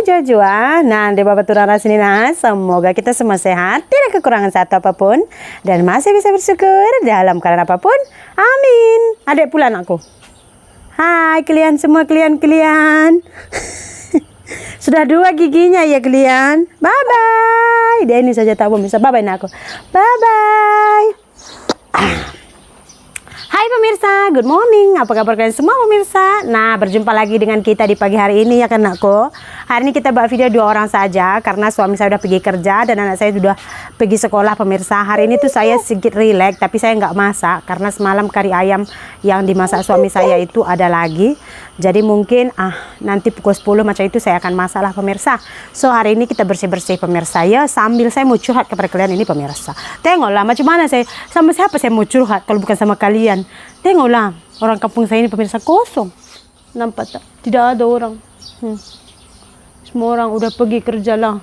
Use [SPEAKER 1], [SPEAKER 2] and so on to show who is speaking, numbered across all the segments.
[SPEAKER 1] Jojoa. Nah, di Bapak Turara sini nah, semoga kita semua sehat, tidak kekurangan satu apapun, dan masih bisa bersyukur dalam keadaan apapun. Amin. Adik pula anakku. Hai kalian semua, kalian. Sudah 2 giginya ya kalian. Bye-bye. Dia ini saja tak bisa. Bye-bye aku. Bye-bye. Hai pemirsa, good morning. Apa kabar kalian semua pemirsa? Nah, berjumpa lagi dengan kita di pagi hari ini ya kan anakku. Hari ini kita buat video 2 orang saja karena suami saya udah pergi kerja dan anak saya sudah pergi sekolah pemirsa. Hari ini tuh saya sedikit relax tapi saya nggak masak karena semalam kari ayam yang dimasak suami saya itu ada lagi. Jadi mungkin nanti pukul 10 macam itu saya akan masak lah pemirsa. So hari ini kita bersih-bersih pemirsa ya, sambil saya mau curhat kepada kalian ini pemirsa. Tengoklah macam mana saya, sama siapa saya mau curhat kalau bukan sama kalian. Tengoklah orang kampung saya ini pemirsa kosong. Nampak tak? Tidak ada orang. Semua orang udah pergi kerja lah.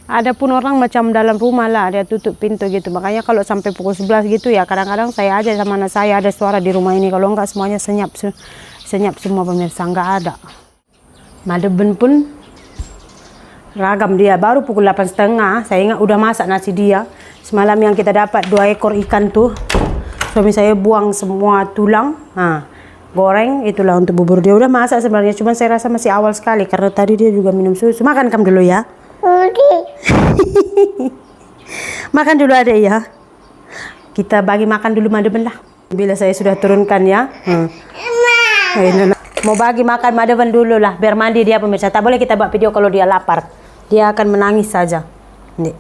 [SPEAKER 1] Ada pun orang macam dalam rumah lah, dia tutup pintu gitu. Makanya kalau sampai pukul 11 gitu ya kadang-kadang saya aja sama anak saya ada suara di rumah ini. Kalau enggak semuanya senyap semua pemirsa, enggak ada. Madeben pun ragam dia, baru pukul 8.30 saya ingat udah masak nasi dia. Semalam yang kita dapat 2 ekor ikan tuh, suami saya buang semua tulang, goreng itulah untuk bubur. Dia udah masak sebenarnya, cuman saya rasa masih awal sekali karena tadi dia juga minum susu. Makan kamu dulu ya. Makan dulu ada ya. Kita bagi makan dulu Madeben lah. Bila saya sudah turunkan ya. Mau bagi makan Madeben dulu lah. Biar mandi dia pemirsa. Tak boleh kita buat video kalau dia lapar. Dia akan menangis saja. Nih.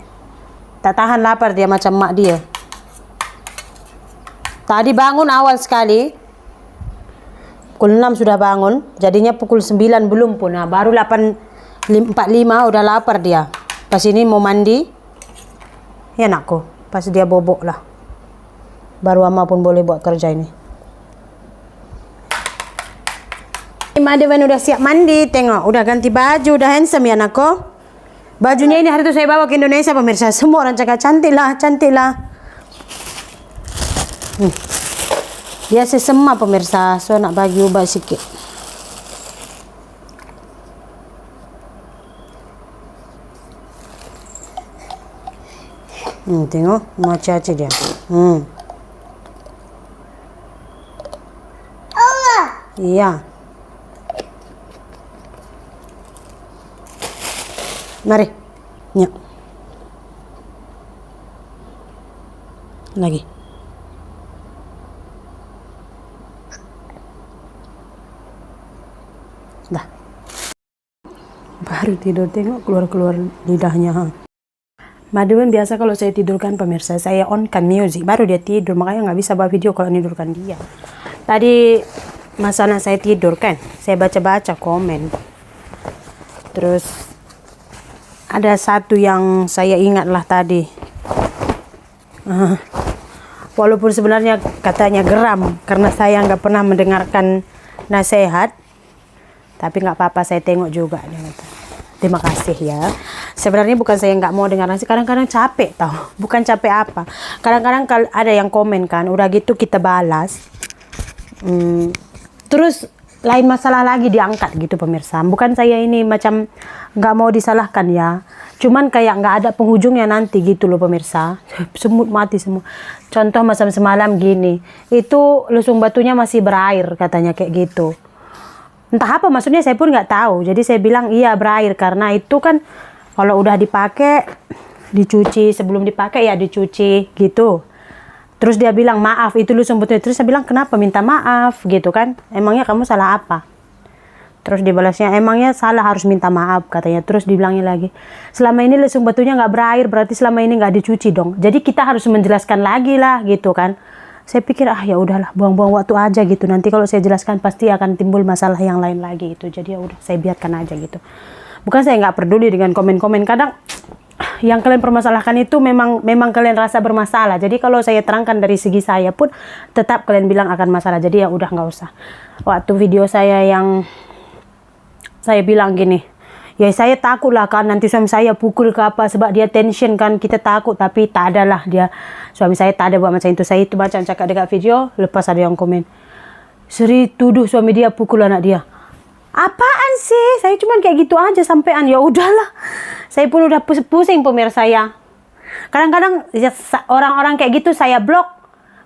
[SPEAKER 1] Tak tahan lapar dia macam mak dia. Tadi bangun awal sekali. Pukul 6 sudah bangun. Jadinya pukul 9 belum pun. Nah, baru 8.45 udah lapar dia. Pas ini mau mandi. Ya anakku. Pas dia bobok lah. Baru ama pun boleh buat kerja ini. Madeben udah siap mandi. Tengok. Udah ganti baju. Udah handsome ya anakku. Bajunya ini hari itu saya bawa ke Indonesia pemirsa. Semua orang cakap cantik lah. Cantik lah. Dia sesema pemirsa. So nak bagi ubah sikit. Tengok, mau caci dia. Iya. Mari. Nyok. Lagi. Dah. Baru tidur, tengok keluar-keluar lidahnya. Madeben biasa kalau saya tidurkan pemirsa, saya on kan music, baru dia tidur. Makanya nggak bisa buat video kalau tidurkan dia. Tadi masa anak saya tidur kan, saya baca-baca komen. Terus ada satu yang saya ingat lah tadi. Walaupun sebenarnya katanya geram karena saya nggak pernah mendengarkan nasihat, tapi nggak apa-apa saya tengok juga. Terima kasih ya. Sebenarnya bukan saya nggak mau dengar nasihat, kadang-kadang capek tau. Bukan capek apa. Kadang-kadang kalau ada yang komen kan, udah gitu kita balas. Terus lain masalah lagi diangkat gitu pemirsa. Bukan saya ini macam nggak mau disalahkan ya. Cuman kayak nggak ada penghujungnya nanti gitu loh pemirsa. Semut mati semua. Contoh macam semalam gini. Itu lusung batunya masih berair katanya kayak gitu. Entah apa maksudnya saya pun nggak tahu. Jadi saya bilang iya berair karena itu kan kalau udah dipakai dicuci, sebelum dipakai ya dicuci gitu. Terus dia bilang maaf itu lusung batunya. Terus saya bilang kenapa minta maaf gitu kan? Emangnya kamu salah apa? Terus dibalasnya emangnya salah harus minta maaf katanya. Terus dibilangnya lagi selama ini lusung batunya nggak berair berarti selama ini nggak dicuci dong. Jadi kita harus menjelaskan lagi lah gitu kan. Saya pikir ya udahlah buang-buang waktu aja gitu. Nanti kalau saya jelaskan pasti akan timbul masalah yang lain lagi itu. Jadi ya udah saya biarkan aja gitu. Bukan saya nggak peduli dengan komen-komen. Kadang yang kalian permasalahkan itu memang kalian rasa bermasalah. Jadi kalau saya terangkan dari segi saya pun tetap kalian bilang akan masalah. Jadi ya udah nggak usah. Waktu video saya yang saya bilang gini, ya saya takut lah kan nanti suami saya pukul ke apa sebab dia tension kan, kita takut. Tapi tak ada lah dia, suami saya tak ada buat macam itu. Saya itu baca cakap dekat video, lepas ada yang komen Sri tuduh suami dia pukul anak dia. apaan sih, saya cuma kayak gitu aja sampean. Ya udahlah, saya pun udah pusing pemirsa ya. Kadang-kadang ya, orang-orang kayak gitu saya blok,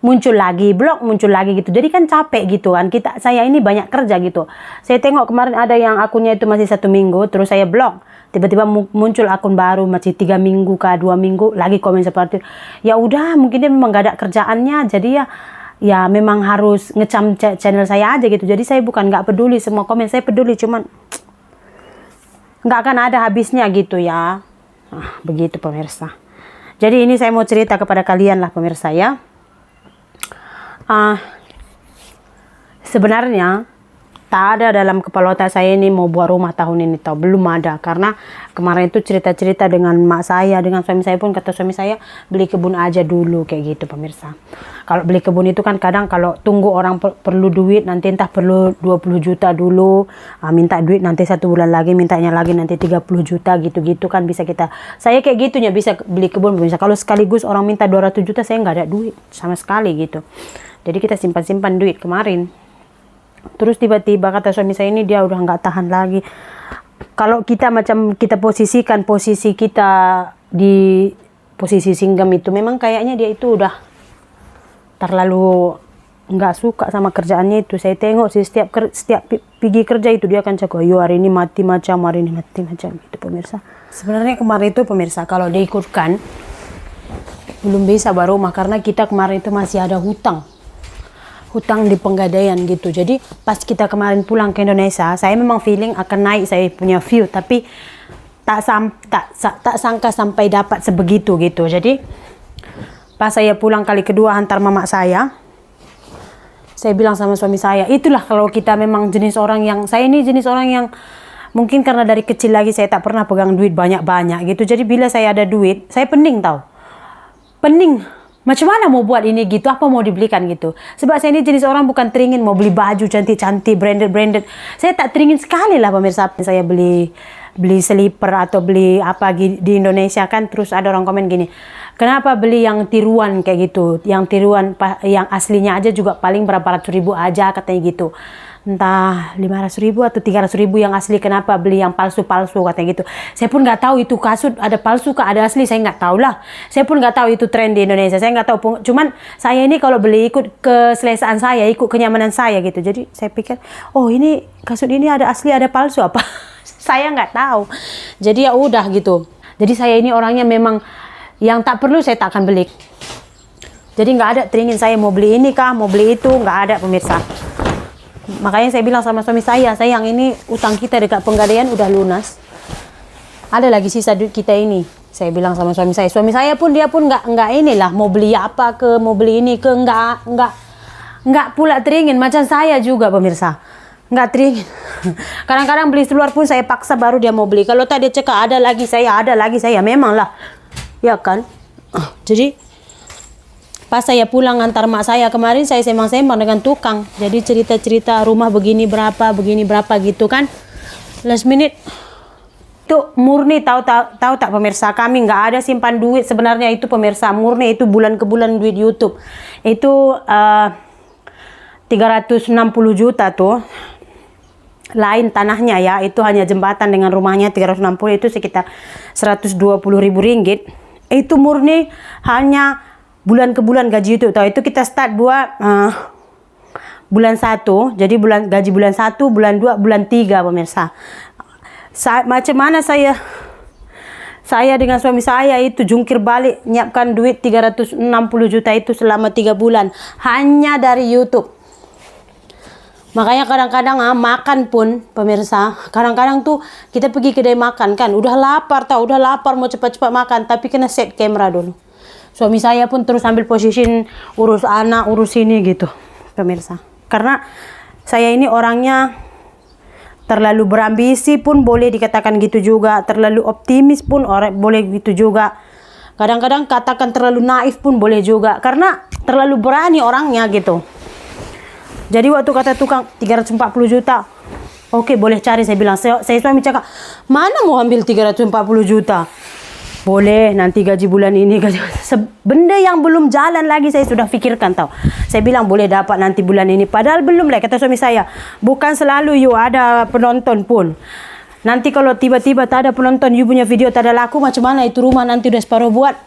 [SPEAKER 1] muncul lagi gitu. Jadi kan capek gitu kan. Saya ini banyak kerja gitu. Saya tengok kemarin ada yang akunnya itu masih 1 minggu, terus saya blok. Tiba-tiba muncul akun baru masih 3 minggu kah 2 minggu lagi komen seperti itu. Ya udah, mungkin dia memang gak ada kerjaannya. Jadi ya memang harus ngecam channel saya aja gitu. Jadi saya bukan gak peduli semua komen, saya peduli, cuman gak akan ada habisnya gitu ya. Begitu pemirsa. Jadi ini saya mau cerita kepada kalian lah pemirsa ya. Sebenarnya tak ada dalam kepala otak saya ini mau buat rumah tahun ini, tahu, belum ada. Karena kemarin itu cerita-cerita dengan mak saya, dengan suami saya pun kata suami saya beli kebun aja dulu kayak gitu pemirsa. Kalau beli kebun itu kan kadang kalau tunggu orang perlu duit, nanti entah perlu 20 juta dulu, minta duit nanti 1 bulan lagi mintanya lagi nanti 30 juta gitu-gitu kan bisa kita. Saya kayak gitunya bisa beli kebun pemirsa. Kalau sekaligus orang minta 200 juta saya nggak ada duit sama sekali gitu. Jadi kita simpan-simpan duit kemarin. Terus tiba-tiba kata suami saya ini dia udah nggak tahan lagi. Kalau kita posisikan posisi kita di posisi singgam itu, memang kayaknya dia itu udah terlalu nggak suka sama kerjaannya itu. Saya tengok sih setiap pergi kerja itu dia akan cakap, yo hari ini mati macam, hari ini mati macam itu pemirsa. Sebenarnya kemarin itu pemirsa kalau diikutkan belum bisa baru rumah karena kita kemarin itu masih ada hutang di Pegadaian gitu. Jadi pas kita kemarin pulang ke Indonesia, saya memang feeling akan naik saya punya view, tapi tak sangka sampai dapat sebegitu gitu. Jadi pas saya pulang kali kedua hantar mama saya bilang sama suami saya, itulah kalau kita memang jenis orang yang, saya ini jenis orang yang mungkin karena dari kecil lagi saya tak pernah pegang duit banyak-banyak gitu. Jadi bila saya ada duit, saya pening tahu. Pening. Macam mana mau buat ini gitu, apa mau dibelikan gitu. Sebab saya ini jenis orang bukan teringin mau beli baju cantik-cantik, branded. Saya tak teringin sekali lah pemirsa. Saya beli slipper atau beli apa di Indonesia kan, terus ada orang komen gini, kenapa beli yang tiruan kayak gitu, yang tiruan yang aslinya aja juga paling berapa ratus ribu aja katanya gitu. Entah 500 ribu atau 300 ribu yang asli, kenapa beli yang palsu-palsu katanya gitu. Saya pun nggak tahu itu kasut ada palsu kah ada asli, saya nggak tahu lah. Saya pun nggak tahu itu tren di Indonesia, saya nggak tahu. Cuman saya ini kalau beli ikut keselesaan saya, ikut kenyamanan saya gitu. Jadi saya pikir, oh ini kasut ini ada asli ada palsu apa? Saya nggak tahu. Jadi ya udah gitu. Jadi saya ini orangnya memang yang tak perlu saya tak akan beli. Jadi nggak ada teringin saya mau beli ini kah, mau beli itu, nggak ada pemirsa. Makanya saya bilang sama suami saya, sayang ini utang kita dekat Pegadaian udah lunas. Ada lagi sisa duit kita ini. Saya bilang sama suami saya. Suami saya pun dia pun nggak inilah mau beli apa ke, mau beli ini ke, nggak pula teringin macam saya juga pemirsa. Nggak teringin. Kadang-kadang beli keluar pun saya paksa baru dia mau beli. Kalau tak dia cakap ada lagi saya memang lah. Ya kan? Jadi pas saya pulang antar mak saya kemarin, saya sembang-sembang dengan tukang. Jadi cerita-cerita rumah begini berapa gitu kan. Last minute itu murni tahu tak pemirsa, kami nggak ada simpan duit sebenarnya itu pemirsa, murni itu bulan ke bulan duit YouTube. Itu 360 juta tuh. Lain tanahnya ya, itu hanya jembatan dengan rumahnya 360 itu sekitar 120.000 ringgit. Itu murni hanya bulan ke bulan gaji itu. Tahu itu kita start buat bulan 1. Jadi gaji bulan 1, bulan 2, bulan 3 pemirsa. Macam mana saya dengan suami saya itu jungkir balik nyiapkan duit 360 juta itu selama 3 bulan hanya dari YouTube. Makanya kadang-kadang makan pun pemirsa, kadang-kadang tuh kita pergi kedai makan kan, udah lapar mau cepat-cepat makan, tapi kena set kamera dulu. Suami saya pun terus ambil posisi urus anak, urus ini gitu pemirsa. Karena saya ini orangnya terlalu berambisi pun boleh dikatakan gitu juga, terlalu optimis pun boleh gitu juga. Kadang-kadang katakan terlalu naif pun boleh juga, karena terlalu berani orangnya gitu. Jadi waktu kata tukang 340 juta, oke boleh cari, saya bilang. Saya suami cakap, mana mau ambil 340 juta? boleh nanti gaji bulan ini, benda yang belum jalan lagi saya sudah pikirkan tahu. Saya bilang boleh dapat nanti bulan ini, padahal belum lah. Kata suami saya, bukan selalu you ada penonton pun. Nanti kalau tiba-tiba tak ada penonton, you punya video tak ada laku, macam mana itu rumah nanti udah separuh buat?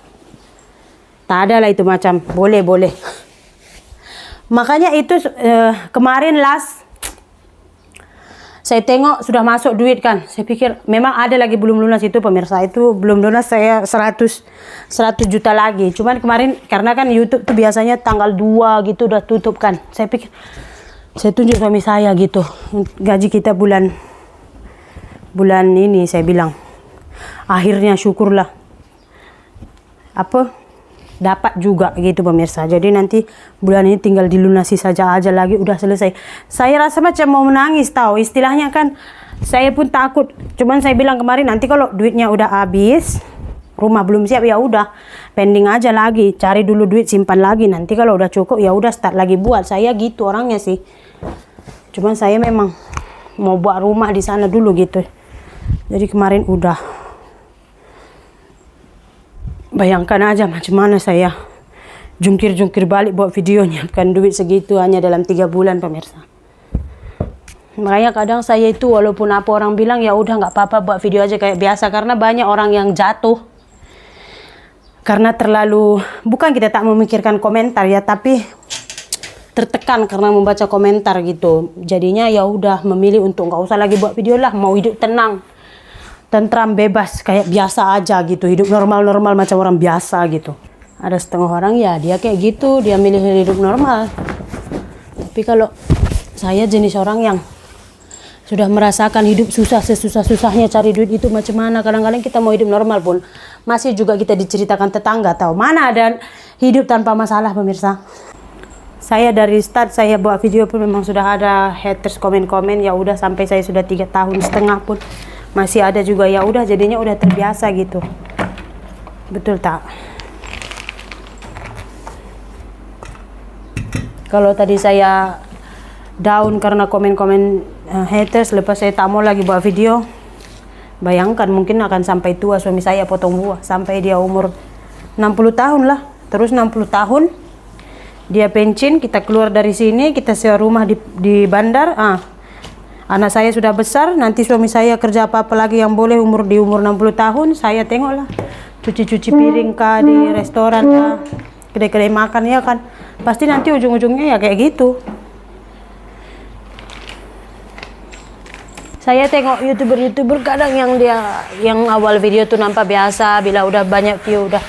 [SPEAKER 1] Tak ada lah itu macam, boleh. Makanya itu kemarin last saya tengok sudah masuk duit kan. Saya pikir memang ada lagi belum lunas itu pemirsa. Itu belum lunas saya 100 juta lagi. Cuman kemarin karena kan YouTube tuh biasanya tanggal 2 gitu udah tutup kan. Saya pikir saya tunjuk suami saya gitu. Gaji kita bulan ini saya bilang. Akhirnya syukurlah. Dapat juga gitu pemirsa. Jadi nanti bulan ini tinggal dilunasi saja aja lagi udah selesai. Saya rasa macam mau menangis tahu. Istilahnya kan saya pun takut. Cuman saya bilang kemarin nanti kalau duitnya udah habis, rumah belum siap ya udah pending aja lagi. Cari dulu duit simpan lagi. Nanti kalau udah cukup ya udah start lagi buat. Saya gitu orangnya sih. Cuman saya memang mau buat rumah di sana dulu gitu. Jadi kemarin udah. Bayangkan aja macam mana saya jungkir-jungkir balik buat video, nyiapkan duit segitu hanya dalam 3 bulan pemirsa. Makanya kadang saya itu walaupun apa orang bilang ya udah nggak apa-apa buat video aja kayak biasa, karena banyak orang yang jatuh karena terlalu, bukan kita tak memikirkan komentar ya, tapi tertekan karena membaca komentar gitu. Jadinya ya udah memilih untuk nggak usah lagi buat video lah, mau hidup tenang, tentram, bebas kayak biasa aja gitu, hidup normal macam orang biasa gitu. Ada setengah orang ya dia kayak gitu, dia milih hidup normal. Tapi kalau saya jenis orang yang sudah merasakan hidup susah, sesusah-susahnya cari duit itu macam mana. Kadang-kadang kita mau hidup normal pun masih juga kita diceritakan tetangga, tahu mana ada hidup tanpa masalah pemirsa. Saya dari start saya buat video pun memang sudah ada haters komen-komen, ya udah sampai saya sudah 3,5 tahun pun masih ada juga, ya udah jadinya udah terbiasa gitu. Betul tak? Kalau tadi saya down karena komen-komen haters, lepas saya tak mau lagi buat video. Bayangkan mungkin akan sampai tua suami saya potong buah sampai dia umur 60 tahun lah. Terus 60 tahun dia pensiun, kita keluar dari sini, kita sewa rumah di bandar. Anak saya sudah besar, nanti suami saya kerja apa-apa lagi yang boleh di umur 60 tahun, saya tengoklah. Cuci-cuci piring kah di restoran kah, kedai-kedai makan ya kan. Pasti nanti ujung-ujungnya ya kayak gitu. Saya tengok YouTuber kadang yang awal video tuh nampak biasa, bila udah banyak view, udah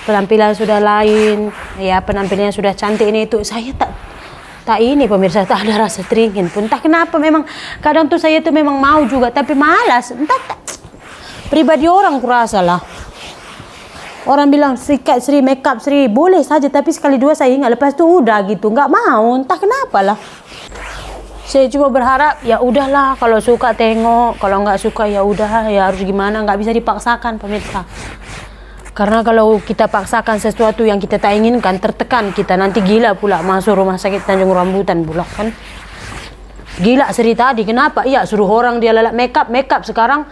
[SPEAKER 1] penampilan sudah lain, ya penampilannya sudah cantik ini itu, saya tak ini pemirsa, tak ada rasa teringin pun. Tak kenapa, memang kadang tuh saya tuh memang mau juga tapi malas. Entah pribadi orang kurasa lah. Orang bilang sikat Sri, makeup Sri, boleh saja tapi sekali dua saya ingat, lepas itu udah gitu, nggak mau. Entah kenapa lah. Saya cuma berharap ya udahlah, kalau suka tengok, kalau nggak suka ya udah, ya harus gimana, nggak bisa dipaksakan pemirsa. Karena kalau kita paksakan sesuatu yang kita tak inginkan, tertekan kita, nanti gila pula masuk rumah sakit Tanjung Rambutan pula kan. Gila Sri tadi, kenapa? Iya suruh orang dia lalap makeup, sekarang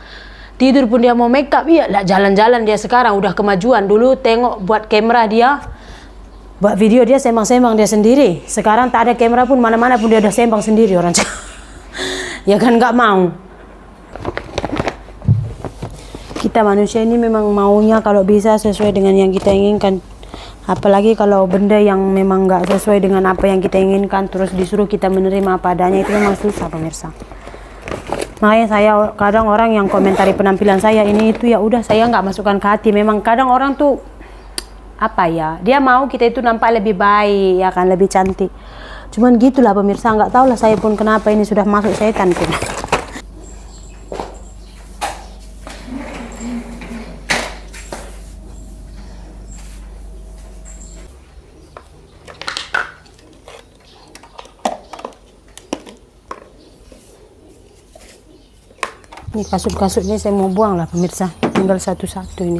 [SPEAKER 1] tidur pun dia mau makeup. Iya lah, jalan-jalan dia sekarang udah kemajuan. Dulu tengok buat kamera dia, buat video dia sembang-sembang dia sendiri. Sekarang tak ada kamera pun, mana-mana pun dia udah sembang sendiri orang. Ya kan nggak mau. Kita manusia ini memang maunya kalau bisa sesuai dengan yang kita inginkan. Apalagi kalau benda yang memang nggak sesuai dengan apa yang kita inginkan, terus disuruh kita menerima apa adanya, itu memang susah pemirsa. Makanya saya kadang orang yang komentari penampilan saya ini itu, ya udah saya nggak masukkan ke hati. Memang kadang orang tuh apa ya, dia mau kita itu nampak lebih baik, ya kan, lebih cantik. Cuman gitulah pemirsa, nggak tahu lah saya pun kenapa ini sudah masuk setan pun. Ini kasut-kasutnya saya mau buang lah pemirsa, tinggal satu-satu ini.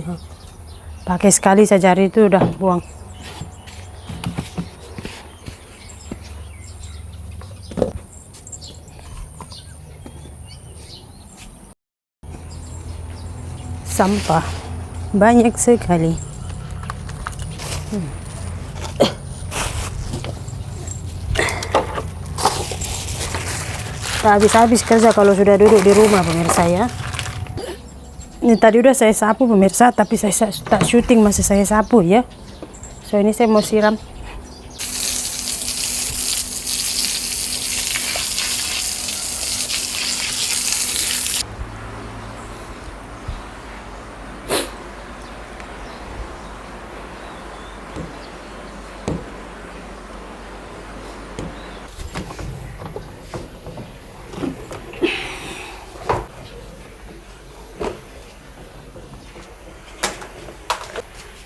[SPEAKER 1] Pakai sekali saja hari itu udah buang. Sampah. banyak sekali. Tak habis-habis kerja kalau sudah duduk di rumah pemirsa ya. Ini tadi udah saya sapu pemirsa, tapi saya tak syuting masih saya sapu ya. So ini saya mau siram.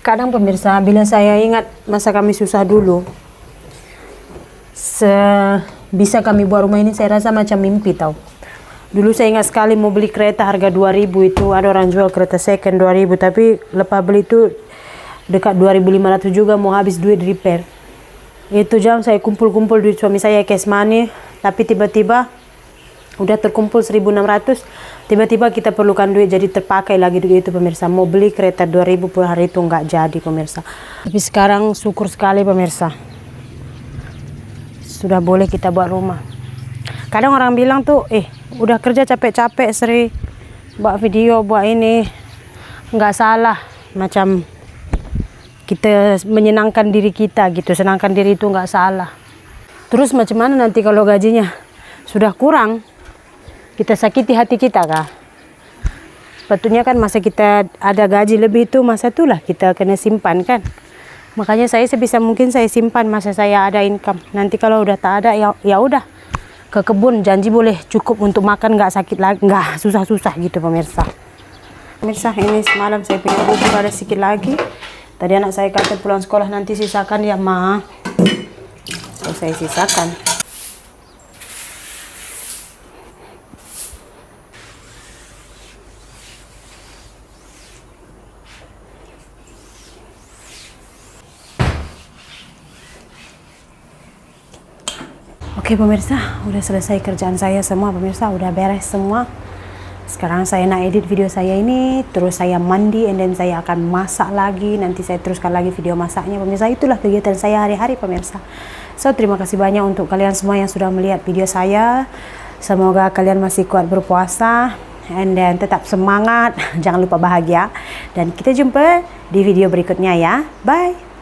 [SPEAKER 1] Kadang pemirsa, bila saya ingat masa kami susah dulu, bisa kami buat rumah ini, saya rasa macam mimpi tau. Dulu saya ingat sekali mau beli kereta harga 2.000 itu, ada orang jual kereta second 2.000, tapi lepas beli itu dekat 2.500 juga, mau habis duit repair. Itu jam saya kumpul-kumpul duit suami saya cash money, tapi tiba-tiba udah terkumpul 1.600, tiba-tiba kita perlukan duit, jadi terpakai lagi duit itu pemirsa. Mau beli kereta 2.000 per hari itu nggak jadi pemirsa. Tapi sekarang syukur sekali pemirsa, sudah boleh kita buat rumah. Kadang orang bilang tuh, udah kerja capek-capek Sri, buat video, buat ini, nggak salah. Macam kita menyenangkan diri kita gitu, senangkan diri itu nggak salah. Terus macam mana nanti kalau gajinya sudah kurang, kita sakiti hati kita kah? Betulnya kan masa kita ada gaji lebih itu, masa itulah kita kena simpan kan. Makanya saya sebisa mungkin saya simpan masa saya ada income. Nanti kalau udah tak ada ya udah ke kebun, janji boleh cukup untuk makan, nggak sakit lagi, nggak susah-susah gitu pemirsa. Pemirsa, ini semalam saya punya bubur ada sedikit lagi. Tadi anak saya kata pulang sekolah nanti sisakan ya ma. So, saya sisakan. Oke pemirsa, udah selesai kerjaan saya semua pemirsa, udah beres semua. Sekarang saya nak edit video saya ini, terus saya mandi, and then saya akan masak lagi. Nanti saya teruskan lagi video masaknya pemirsa. Itulah kegiatan saya hari-hari pemirsa. So terima kasih banyak untuk kalian semua yang sudah melihat video saya. Semoga kalian masih kuat berpuasa, and then tetap semangat, jangan lupa bahagia. Dan kita jumpa di video berikutnya ya, bye.